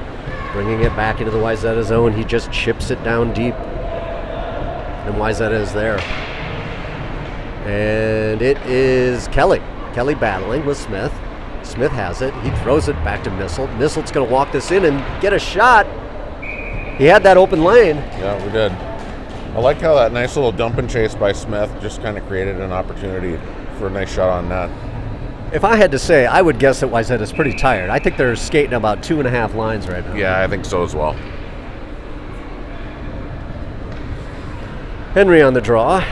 Bringing it back into the Wayzata zone. He just chips it down deep. And Wayzata is there. And it is Kelly. Kelly battling with Smith. Smith has it. He throws it back to Missile. Missile's going to walk this in and get a shot. He had that open lane. Yeah, we did. I like how that nice little dump and chase by Smith just kind of created an opportunity for a nice shot on net. If I had to say, I would guess that Wayzata's pretty tired. I think they're skating about 2.5 lines right now. Yeah, I think so as well. Henry on the draw.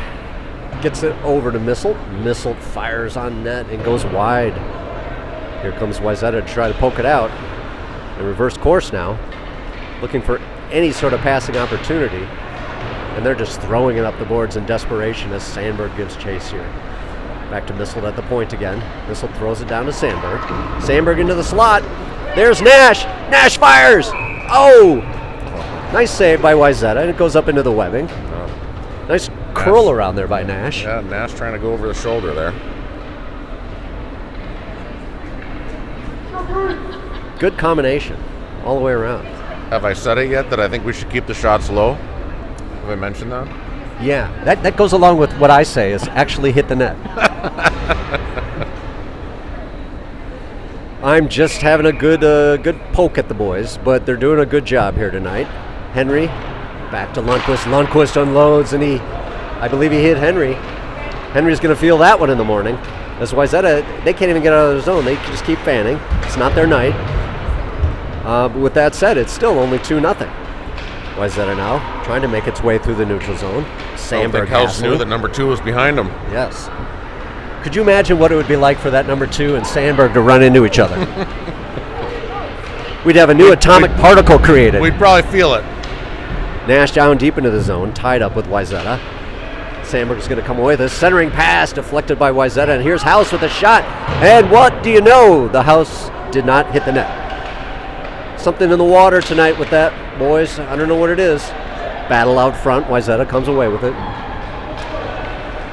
Gets it over to Missile. Missile fires on net and goes wide. Here comes Wayzata to try to poke it out. In reverse course now. Looking for any sort of passing opportunity. And they're just throwing it up the boards in desperation as Sandberg gives chase here. Back to Missile at the point again. Missile throws it down to Sandberg. Sandberg into the slot. There's Nash. Nash fires. Oh! Nice save by Wayzata, and it goes up into the webbing. Nice curl around there by Nash. Yeah, Nash trying to go over the shoulder there. Good combination all the way around. Have I said it yet that I think we should keep the shots low? Have I mentioned that? Yeah, that goes along with what I say is actually hit the net. I'm just having a good poke at the boys, but they're doing a good job here tonight. Henry back to Lundqvist. Lundqvist unloads, and I believe he hit Henry. Henry's going to feel that one in the morning. That's why Zeta, they can't even get out of their zone. They just keep fanning. It's not their night. But with that said, it's still only 2-0. Wayzata now trying to make its way through the neutral zone. Sandberg House knew that number 2 was behind him. Yes. Could you imagine what it would be like for that number 2 and Sandberg to run into each other? We'd have a new atomic particle created. We'd probably feel it. Nash down deep into the zone, tied up with Wayzata. Sandberg's going to come away with this centering pass deflected by Wayzata, and here's House with a shot. And what do you know? The House did not hit the net. Something in the water tonight with that, boys. I don't know what it is. Battle out front. Wayzata comes away with it.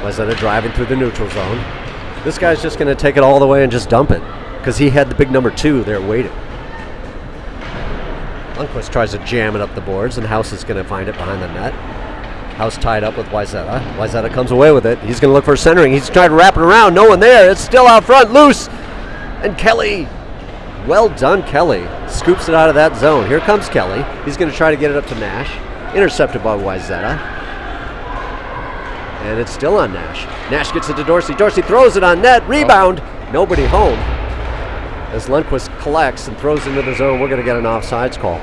Wayzata driving through the neutral zone. This guy's just going to take it all the way and just dump it because he had the big number 2 there waiting. Lundqvist tries to jam it up the boards, and House is going to find it behind the net. House tied up with Wayzata. Wayzata comes away with it. He's going to look for centering. He's trying to wrap it around. No one there. It's still out front. Loose. And Kelly. Well done, Kelly. Scoops it out of that zone. Here comes Kelly. He's going to try to get it up to Nash. Intercepted by Wayzata. And it's still on Nash. Nash gets it to Dorsey. Dorsey throws it on net. Rebound. Nobody home. As Lundqvist collects and throws into the zone, we're going to get an offsides call.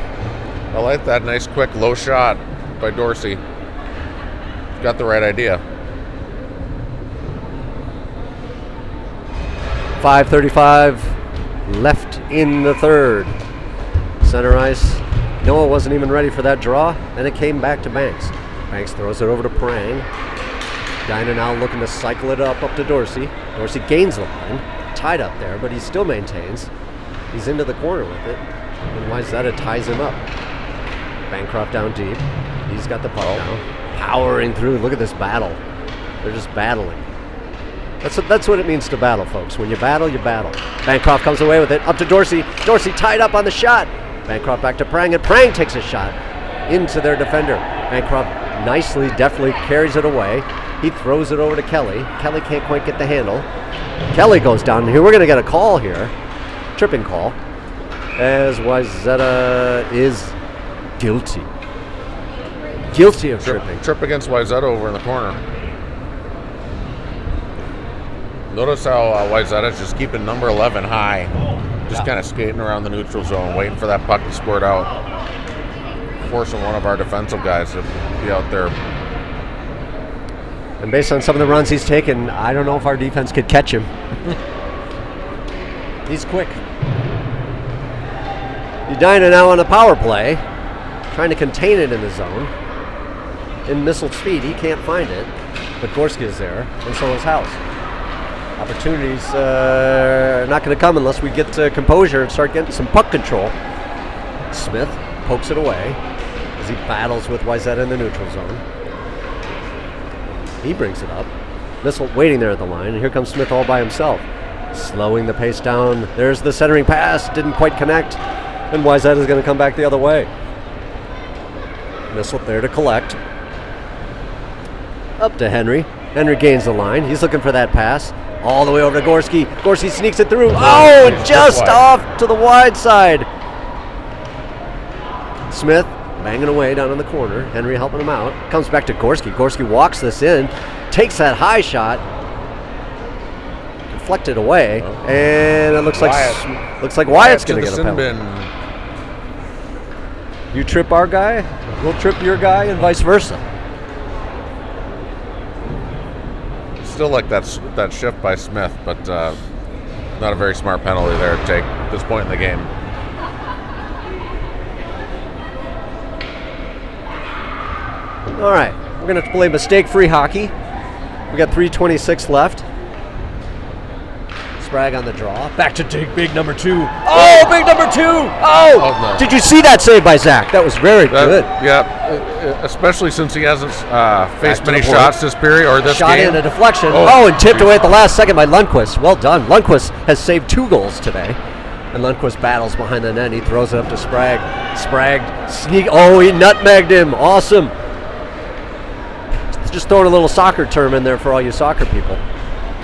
I like that nice, quick, low shot by Dorsey. Got the right idea. 5:35 left in the third. Center ice. Noah wasn't even ready for that draw, and it came back to Banks. Banks throws it over to Prang. Edina now looking to cycle it up to Dorsey. Dorsey gains the line. Tied up there, but he still maintains. He's into the corner with it. And Wayzata ties him up. Bancroft down deep. He's got the puck now. Powering through. Look at this battle. They're just battling. That's what it means to battle, folks. When you battle, you battle. Bancroft comes away with it. Up to Dorsey. Dorsey tied up on the shot. Bancroft back to Prang, and Prang takes a shot into their defender. Bancroft nicely, deftly carries it away. He throws it over to Kelly. Kelly can't quite get the handle. Kelly goes down here. We're going to get a call here. Tripping call. As Wayzata is guilty. Guilty of tripping. Trip against Wayzata over in the corner. Notice how Wayzata's just keeping number 11 high. Just kind of skating around the neutral zone, waiting for that puck to squirt out. Forcing one of our defensive guys to be out there. And based on some of the runs he's taken, I don't know if our defense could catch him. He's quick. Edina now on a power play, trying to contain it in the zone. In Missile speed, he can't find it, but Gorski is there, and so is House. Opportunities are not going to come unless we get composure and start getting some puck control. Smith pokes it away as he battles with Wayzata in the neutral zone. He brings it up. Missile waiting there at the line, and here comes Smith all by himself. Slowing the pace down. There's the centering pass. Didn't quite connect. And Wayzata is going to come back the other way. Missile there to collect. Up to Henry. Henry gains the line. He's looking for that pass. All the way over to Gorski. Gorski sneaks it through. Oh, and just off to the wide side. Smith banging away down in the corner. Henry helping him out. Comes back to Gorski. Gorski walks this in. Takes that high shot. Deflected away. And it looks like Wyatt's going to get a penalty. You trip our guy, we'll trip your guy, and vice versa. Still like that shift by Smith, but not a very smart penalty there to take at this point in the game. All right, we're going to play mistake-free hockey. We got 3:26 left. Sprague on the draw. Back to big number 2. Oh, big number 2! Oh! No. Did you see that save by Zach? That was very good. Yeah, especially since he hasn't faced many shots this period or this Shot game. in a deflection. Oh, and tipped away at the last second by Lundqvist. Well done. Lundqvist has saved 2 goals today. And Lundqvist battles behind the net. He throws it up to Sprague. Sprague sneak. Oh, he nutmegged him. Awesome. Just throwing a little soccer term in there for all you soccer people.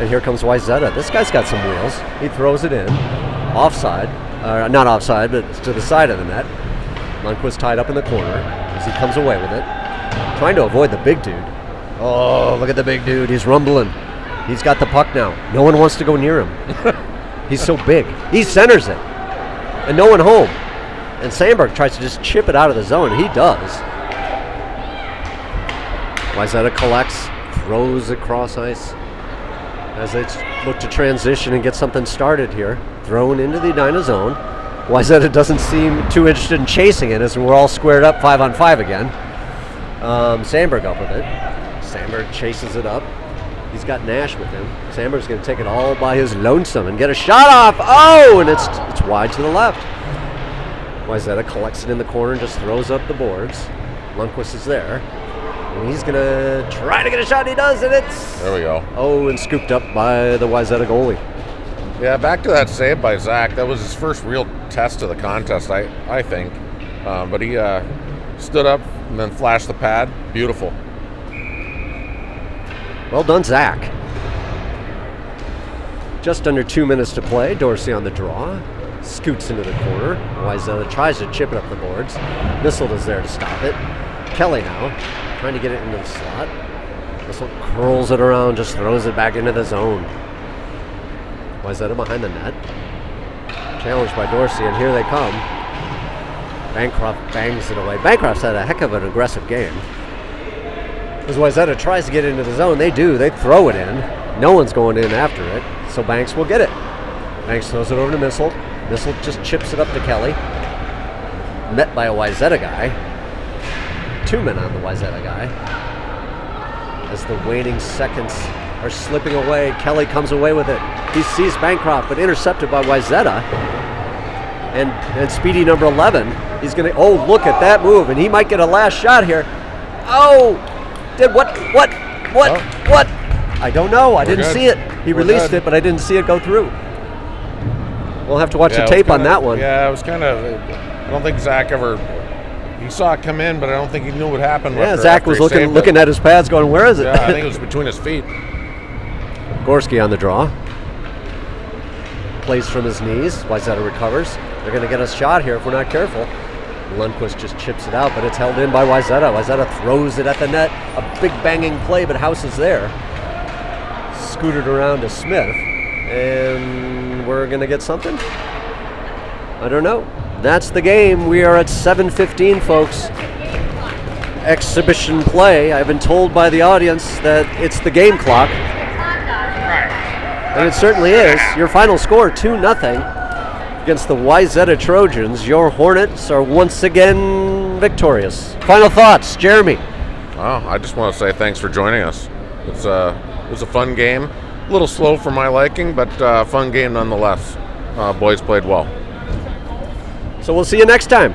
And here comes Wayzata. This guy's got some wheels. He throws it in. Offside. Not offside, but to the side of the net. Lundqvist tied up in the corner as he comes away with it. Trying to avoid the big dude. Oh, look at the big dude. He's rumbling. He's got the puck now. No one wants to go near him. He's so big. He centers it. And no one home. And Sandberg tries to just chip it out of the zone. He does. Wayzata collects. Throws across ice. As they look to transition and get something started here. Thrown into the Edina zone. Wayzata doesn't seem too interested in chasing it as we're all squared up 5-on-5 again. Sandberg up with it. Sandberg chases it up. He's got Nash with him. Sandberg's going to take it all by his lonesome and get a shot off. Oh, and it's wide to the left. Wayzata collects it in the corner and just throws up the boards. Lundqvist is there. And he's going to try to get a shot. He does, and it's... There we go. Oh, and scooped up by the Wayzata goalie. Yeah, back to that save by Zach. That was his first real test of the contest, I think. But he stood up and then flashed the pad. Beautiful. Well done, Zach. Just under 2 minutes to play. Dorsey on the draw. Scoots into the corner. Wayzata tries to chip it up the boards. Missile is there to stop it. Kelly now trying to get it into the slot. Missile curls it around, just throws it back into the zone. Wayzata behind the net. Challenged by Dorsey, and here they come. Bancroft bangs it away. Bancroft's had a heck of an aggressive game. As Wayzata tries to get into the zone, they do. They throw it in. No one's going in after it, so Banks will get it. Banks throws it over to Missile. Missile just chips it up to Kelly. Met by a Wayzata guy. 2 men on the Wayzata guy. As the waning seconds are slipping away, Kelly comes away with it. He sees Bancroft, but intercepted by Wayzata. And speedy number 11, he's going to, oh, look at that move, and he might get a last shot here. Oh, did what? I don't know. I didn't see it. He released it, but I didn't see it go through. We'll have to watch the tape on that one. Yeah, it was kind of, I don't think Zach ever, he saw it come in, but I don't think he knew what happened. Yeah, Zach was looking at his pads going, where is it? Yeah, I think it was between his feet. Gorski on the draw. Plays from his knees. Wayzata recovers. They're going to get a shot here if we're not careful. Lundqvist just chips it out, but it's held in by Wayzata. Wayzata throws it at the net. A big banging play, but House is there. Scooted around to Smith. And we're going to get something? I don't know. That's the game. We are at 7:15, folks. Exhibition play. I've been told by the audience that it's the game clock. And it certainly is. Your final score, 2-0 against the Wayzata Trojans. Your Hornets are once again victorious. Final thoughts, Jeremy? Well, I just want to say thanks for joining us. It was a fun game. A little slow for my liking, but fun game nonetheless. Boys played well. So we'll see you next time.